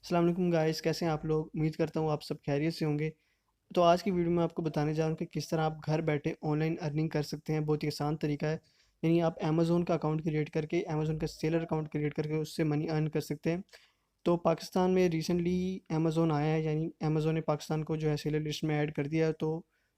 अस्सलाम वालेकुम गाइस, कैसे हैं आप लोग। उम्मीद करता हूँ आप सब खैरियत से होंगे। तो आज की वीडियो में आपको बताने जा रहा हूँ कि किस तरह आप घर बैठे ऑनलाइन अर्निंग कर सकते हैं। बहुत ही आसान तरीका है। यानी आप अमेज़ोन का अकाउंट क्रिएट करके, अमेज़ोन का सेलर अकाउंट क्रिएट करके उससे मनी अर्न कर सकते हैं। तो पाकिस्तान में रिसेंटली अमेज़ोन आया है, यानी अमेज़ोन ने पाकिस्तान को जो है सेलर लिस्ट में ऐड कर दिया है। तो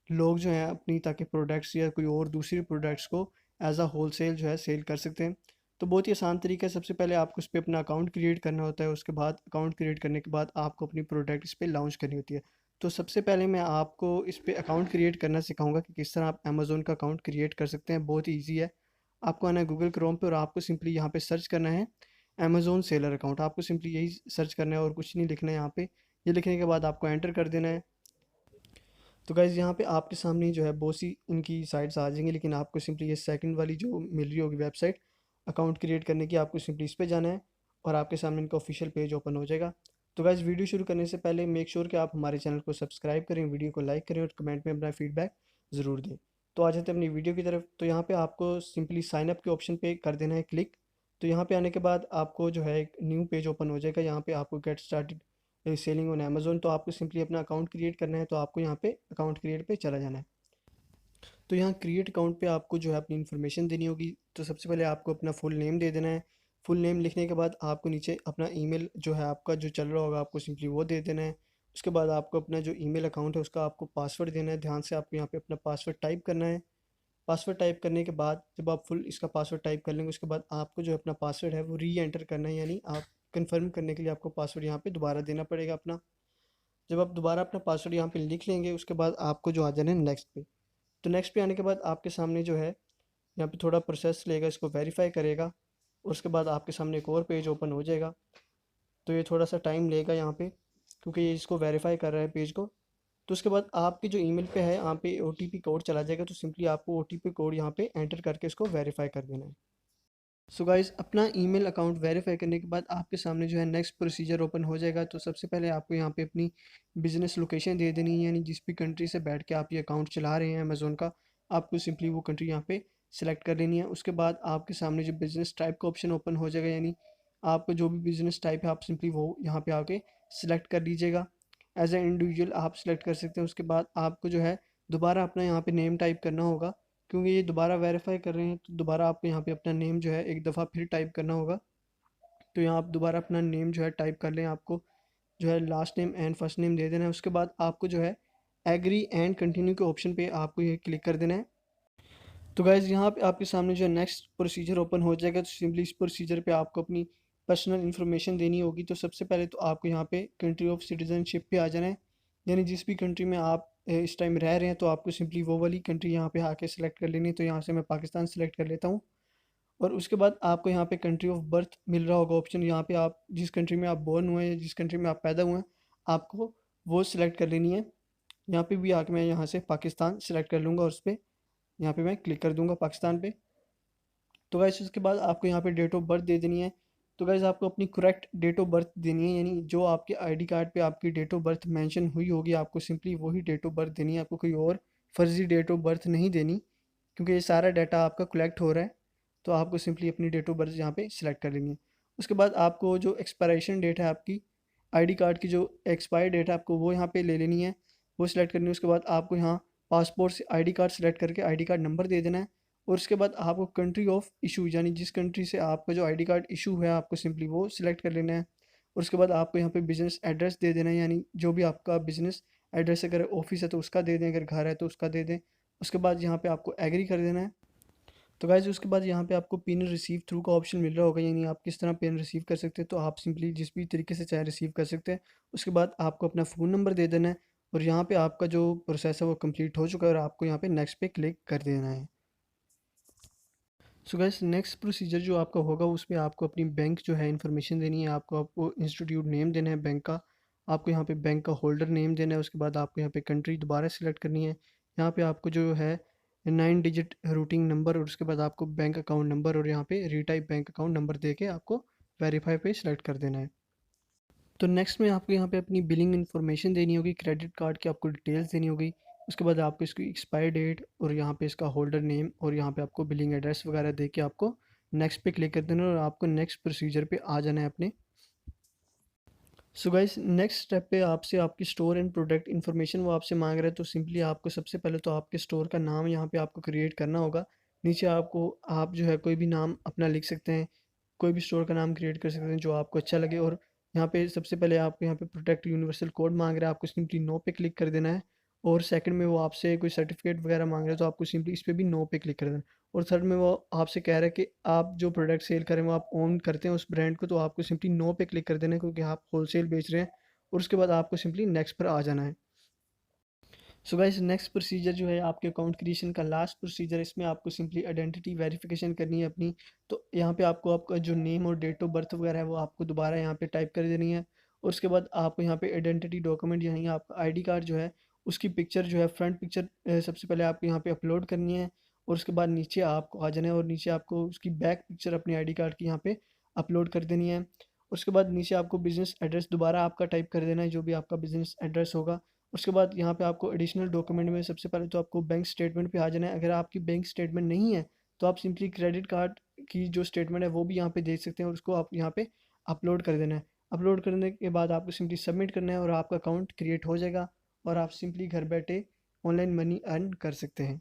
लोग जो हैं अपनी ताकि प्रोडक्ट्स या कोई और दूसरी प्रोडक्ट्स को एज अ होलसेल जो है सेल कर सकते हैं। तो बहुत ही आसान तरीका है। सबसे पहले आपको इस पर अपना अकाउंट क्रिएट करना होता है। उसके बाद अकाउंट क्रिएट करने के बाद आपको अपनी प्रोडक्ट इस पर लॉन्च करनी होती है। तो सबसे पहले मैं आपको इस पर अकाउंट क्रिएट करना सिखाऊंगा कि किस तरह आप अमेज़ोन का अकाउंट क्रिएट कर सकते हैं। बहुत ही ईजी है। आपको आना है गूगल क्रोम पे और आपको सिंपली यहाँ पे सर्च करना है अमेज़ोन सेलर अकाउंट। आपको सिंपली यही सर्च करना है और कुछ नहीं लिखना है यहाँ पे। ये लिखने के बाद आपको एंटर कर देना है। तो गाइज़ यहाँ पे आपके सामने जो है बहुत सी इनकी साइट्स आ जाएंगी, लेकिन आपको सिंपली ये सेकंड वाली जो मिल रही होगी वेबसाइट अकाउंट क्रिएट करने की, आपको सिंपली इस पे जाना है और आपके सामने इनका ऑफिशियल पेज ओपन हो जाएगा। तो गाइज़ वीडियो शुरू करने से पहले मेक श्योर कि आप हमारे चैनल को सब्सक्राइब करें, वीडियो को लाइक करें और कमेंट में अपना फीडबैक ज़रूर दें। तो आ जाते हैं अपनी वीडियो की तरफ। तो यहाँ पे आपको सिंपली साइन अप के ऑप्शन पे कर देना है क्लिक। तो यहाँ पे आने के बाद आपको जो है एक न्यू पेज ओपन हो जाएगा। यहाँ पे आपको get started selling on Amazon. तो आपको सिंपली अपना अकाउंट क्रिएट करना है। तो आपको यहाँ पे अकाउंट क्रिएट पे चला जाना है। तो यहाँ क्रिएट अकाउंट पे आपको जो है अपनी इन्फॉर्मेशन देनी होगी। तो सबसे पहले आपको अपना फुल नेम दे देना है। फुल नेम लिखने के बाद आपको नीचे अपना ईमेल जो है आपका जो चल रहा होगा आपको सिंपली वो दे देना है। उसके बाद आपको अपना जो ईमेल अकाउंट है उसका आपको पासवर्ड देना है। ध्यान से आपको यहाँ पे अपना पासवर्ड टाइप करना है। पासवर्ड टाइप करने के बाद जब आप फुल इसका पासवर्ड टाइप कर लेंगे उसके बाद आपको जो अपना पासवर्ड है वो री एंटर करना है। यानी आप कंफर्म करने के लिए आपको पासवर्ड यहाँ पे दोबारा देना पड़ेगा अपना। जब आप दोबारा अपना पासवर्ड यहाँ पे लिख लेंगे उसके बाद आपको जो आ जाना है नेक्स्ट पे। तो नेक्स्ट पे आने के बाद आपके सामने जो है यहाँ पे थोड़ा प्रोसेस लेगा, इसको वेरीफाई करेगा और उसके बाद आपके सामने एक और पेज ओपन हो जाएगा। तो ये थोड़ा सा टाइम लेगा यहाँ पे क्योंकि ये इसको वेरीफाई कर रहा है पेज को। तो उसके बाद आपकी जो ईमेल पे है यहाँ पे ओटीपी कोड चला जाएगा। तो सिंपली आपको ओटीपी कोड यहाँ पे एंटर करके इसको वेरीफाई कर देना है। सो गाइस अपना ईमेल अकाउंट वेरीफाई करने के बाद आपके सामने जो है नेक्स्ट प्रोसीजर ओपन हो जाएगा। तो सबसे पहले आपको यहाँ पे अपनी बिजनेस लोकेशन दे देनी है, यानी जिस भी कंट्री से बैठ के आप ये अकाउंट चला रहे हैं अमेज़ोन का, आपको सिंपली वो कंट्री यहाँ पे सिलेक्ट कर लेनी है। उसके बाद आपके सामने जो बिज़नेस टाइप का ऑप्शन ओपन हो जाएगा, यानी आपको जो भी बिज़नेस टाइप है आप सिंपली वो यहाँ पे आके सिलेक्ट कर लीजिएगा। एज ए इंडिविजुअल आप सिलेक्ट कर सकते हैं। उसके बाद आपको जो है दोबारा अपना यहाँ पे नेम टाइप करना होगा क्योंकि ये दोबारा वेरीफाई कर रहे हैं। तो दोबारा आपको यहाँ पे अपना नेम जो है एक दफ़ा फिर टाइप करना होगा। तो यहाँ आप दोबारा अपना नेम जो है टाइप कर लें। आपको जो है last name and first name दे देना है। उसके बाद आपको जो है एग्री एंड कंटिन्यू के ऑप्शन पे आपको ये क्लिक कर देना है। तो गाइज़ यहाँ पे आपके सामने जो है नेक्स्ट प्रोसीजर ओपन हो जाएगा। तो सिंपली इस प्रोसीजर पे आपको अपनी पर्सनल इन्फॉर्मेशन देनी होगी। तो सबसे पहले तो आपको यहाँ पे कंट्री ऑफ सिटीजनशिप पे आ जाना है, यानी जिस भी कंट्री में आप इस टाइम रह रहे हैं तो आपको सिंपली वो वाली कंट्री यहाँ पे आके सेलेक्ट कर लेनी है। तो यहाँ से मैं पाकिस्तान सेलेक्ट कर लेता हूँ। और उसके बाद आपको यहाँ पे कंट्री ऑफ बर्थ मिल रहा होगा ऑप्शन। यहाँ पे आप जिस कंट्री में आप बोर्न हुए हैं या जिस कंट्री में आप पैदा हुए हैं आपको वो सिलेक्ट कर लेनी है। यहाँ पे भी आके मैं यहाँ से पाकिस्तान सेलेक्ट कर लूँगा और उस पर यहाँ पे मैं क्लिक कर दूँगा पाकिस्तान पे। तो गाइस उसके बाद आपको यहाँ पे डेट ऑफ बर्थ दे देनी है। तो गाइस आपको अपनी करेक्ट डेट ऑफ बर्थ देनी है, यानी जो आपके आईडी कार्ड पे आपकी डेट ऑफ बर्थ मेंशन हुई होगी आपको सिंपली वही डेट ऑफ बर्थ देनी है। आपको कोई और फर्जी डेट ऑफ बर्थ नहीं देनी क्योंकि ये सारा डाटा आपका कलेक्ट हो रहा है। तो आपको सिंपली अपनी डेट ऑफ बर्थ यहाँ पे सिलेक्ट कर लेनी है। उसके बाद आपको जो एक्सपायरेशन डेट है आपकी आईडी कार्ड की, जो एक्सपायर डेट है आपको वो यहाँ पे ले लेनी है, वो सिलेक्ट करनी है। उसके बाद आपको यहाँ पासपोर्ट से आईडी कार्ड सेलेक्ट करके आईडी कार्ड नंबर दे देना है। और उसके बाद आपको कंट्री ऑफ इशू, यानी जिस कंट्री से आपका जो आईडी कार्ड इशू है आपको सिंपली वो सिलेक्ट कर लेना है। और उसके बाद आपको यहाँ पे बिज़नेस एड्रेस दे देना है, यानी जो भी आपका बिज़नेस एड्रेस, अगर ऑफिस है तो उसका दे दें, अगर घर है तो उसका दे दें। उसके बाद यहाँ पे आपको एग्री कर देना है। तो गाइज़ उसके बाद यहाँ पे आपको पिन रिसीव थ्रू का ऑप्शन मिल रहा होगा, यानी आप किस तरह पिन रिसीव कर सकते हैं। तो आप सिंपली जिस भी तरीके से चाहे रिसीव कर सकते हैं। उसके बाद आपको अपना फ़ोन नंबर दे देना है और यहाँ पे आपका जो प्रोसेस है वो कंप्लीट हो चुका है और आपको यहाँ पे नेक्स्ट पे क्लिक कर देना है। सो गाइस नेक्स्ट प्रोसीजर जो आपका होगा उसमें आपको अपनी बैंक जो है इन्फॉर्मेशन देनी है। आपको इंस्टीट्यूट नेम देना है बैंक का। आपको यहाँ पे बैंक का होल्डर नेम देना है। उसके बाद आपको यहाँ पे कंट्री दोबारा सेलेक्ट करनी है। यहाँ पे आपको जो है 9 डिजिट रूटिंग नंबर और उसके बाद आपको बैंक अकाउंट नंबर और यहाँ पे रीटाइप बैंक अकाउंट नंबर दे के आपको वेरीफाई पे सेलेक्ट कर देना है। तो नेक्स्ट में आपको यहाँ पे अपनी बिलिंग इन्फॉर्मेशन देनी होगी, क्रेडिट कार्ड की आपको डिटेल्स देनी होगी। उसके बाद आपको इसकी एक्सपायर डेट और यहाँ पे इसका होल्डर नेम और यहाँ पे आपको बिलिंग एड्रेस वगैरह दे के आपको नेक्स्ट पे क्लिक कर देना और आपको नेक्स्ट प्रोसीजर पे आ जाना है अपने। सो गाइस नेक्स्ट स्टेप पे आपसे आपकी स्टोर एंड प्रोडक्ट इन्फॉर्मेशन वो आपसे मांग रहा है, तो सिंपली आपको सबसे पहले तो आपके स्टोर का नाम यहाँ पे आपको क्रिएट करना होगा। नीचे आपको आप जो है कोई भी नाम अपना लिख सकते हैं, कोई भी स्टोर का नाम क्रिएट कर सकते हैं जो आपको अच्छा लगे। और यहाँ पे सबसे पहले आपको यहाँ पे प्रोटेक्ट यूनिवर्सल कोड मांग रहा है, आपको सिंपली नो पे क्लिक कर देना है। और सेकंड में वो आपसे कोई सर्टिफिकेट वगैरह मांग रहा है, तो आपको सिंपली इस पे भी नो पे क्लिक कर देना है। और थर्ड में वो आपसे कह रहा है कि आप जो प्रोडक्ट सेल करें वो आप ओन करते हैं उस ब्रांड को, तो आपको सिंपली नो पे क्लिक कर देना है क्योंकि आप होलसेल बेच रहे हैं। और उसके बाद आपको सिंपली नेक्स्ट पर आ जाना है। सो गाइस नेक्स्ट प्रोसीजर जो है आपके अकाउंट क्रिएशन का लास्ट प्रोसीजर, इसमें आपको सिंपली आइडेंटिटी वेरिफिकेशन करनी है अपनी। तो यहाँ पे आपको आपका जो नेम और डेट ऑफ बर्थ वगैरह है वो आपको दोबारा यहाँ पे टाइप कर देनी है। और उसके बाद आपको यहाँ पे आइडेंटिटी डॉक्यूमेंट यानी आपका आईडी कार्ड जो है उसकी पिक्चर जो है फ्रंट पिक्चर सबसे पहले आपको यहाँ पे अपलोड करनी है। और उसके बाद नीचे आपको आ जाना है और नीचे आपको उसकी बैक पिक्चर अपने आईडी कार्ड की यहाँ पे अपलोड कर देनी है। उसके बाद नीचे आपको बिजनेस एड्रेस दोबारा आपका टाइप कर देना है, जो भी आपका बिजनेस एड्रेस होगा। उसके बाद यहाँ पे आपको एडिशनल डॉक्यूमेंट में सबसे पहले तो आपको बैंक स्टेटमेंट पे आ जाना है। अगर आपकी बैंक स्टेटमेंट नहीं है तो आप सिंपली क्रेडिट कार्ड की जो स्टेटमेंट है वो भी यहाँ पे देख सकते हैं और उसको आप यहाँ पे अपलोड कर देना है। अपलोड करने के बाद आपको सिंपली सबमिट करना है और आपका अकाउंट क्रिएट हो जाएगा और आप सिंपली घर बैठे ऑनलाइन मनी अर्न कर सकते हैं।